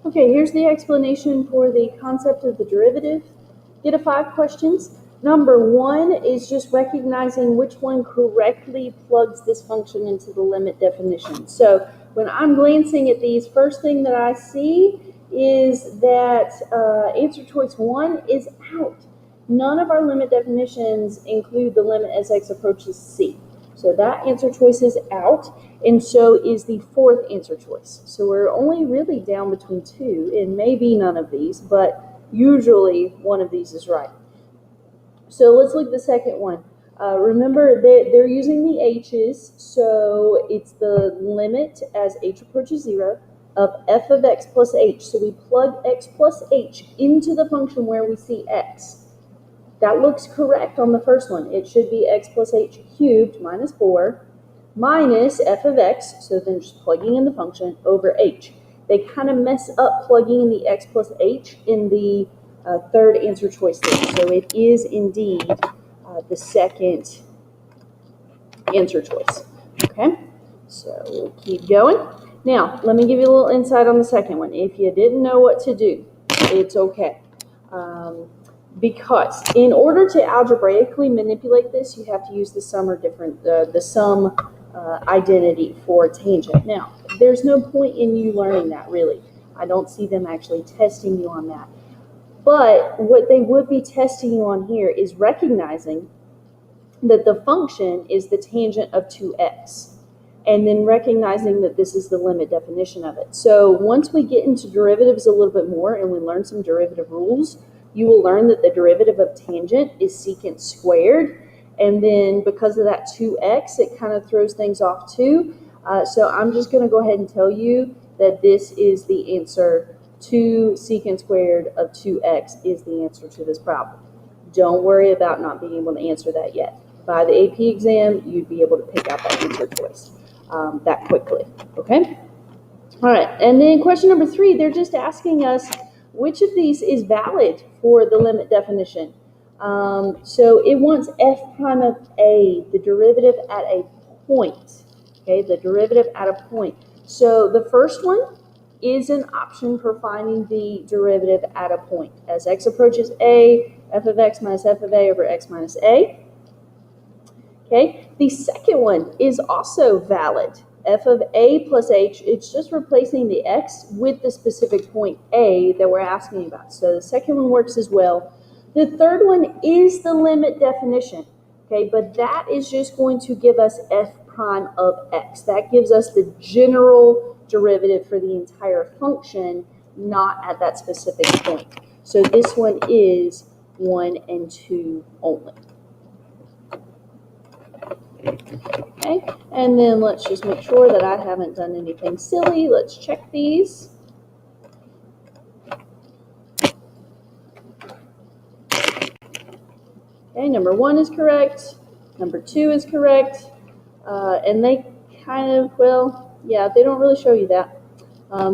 Okay, here's the explanation for the concept of the derivative. GetAFive questions. Number one is just recognizing which one correctly plugs this function into the limit definition. So when I'm glancing at these, first thing that I see is that answer choice 1 is out. None of our limit definitions include the limit as x approaches c. So that answer choice is out, and so is the fourth answer choice. So we're only really down between two, and maybe none of these, but usually one of these is right. So let's look at the second one. Remember that they're using the h's, so it's the limit as h approaches 0 of f of x plus h. So we plug x plus h into the function where we see x. That looks correct on the first one. It should be x plus h cubed minus 4 minus f of x, so then just plugging in the function, over h. They kind of mess up plugging in the x plus h in the third answer choice there. So it is indeed the second answer choice. Okay, so we'll keep going. Now, let me give you a little insight on the second one. If you didn't know what to do, it's okay. Because in order to algebraically manipulate this, you have to use the sum or the sum identity for tangent. Now, there's no point in you learning that, really. I don't see them actually testing you on that. But what they would be testing you on here is recognizing that the function is the tangent of 2x, and then recognizing that this is the limit definition of it. So once we get into derivatives a little bit more and we learn some derivative rules, you will learn that the derivative of tangent is secant squared, and then because of that 2x, it kind of throws things off too. So I'm just going to go ahead and tell you that this is the answer. 2 secant squared of 2x is the answer to this problem. Don't worry about not being able to answer that yet. By the AP exam, you'd be able to pick out that answer choice that quickly, okay? All right, and then question number 3, they're just asking us which of these is valid for the limit definition. So it wants f prime of a, the derivative at a point, okay, the derivative at a point. So the first one is an option for finding the derivative at a point. As x approaches a, f of x minus f of a over x minus a. Okay, the second one is also valid. F of a plus h, it's just replacing the x with the specific point a that we're asking about. So the second one works as well. The third one is the limit definition, okay, but that is just going to give us f prime of x. That gives us the general derivative for the entire function, not at that specific point. So this one is 1 and 2 only. Okay, and then let's just make sure that I haven't done anything silly. Let's check these. Okay, number 1 is correct. Number 2 is correct. And they kind of, well, yeah, they don't really show you that.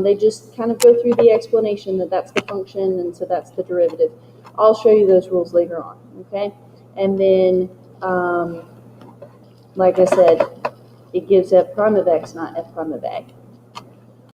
They just kind of go through the explanation that that's the function, and so that's the derivative. I'll show you those rules later on, okay? And then, like I said, it gives f prime of x, not f prime of a.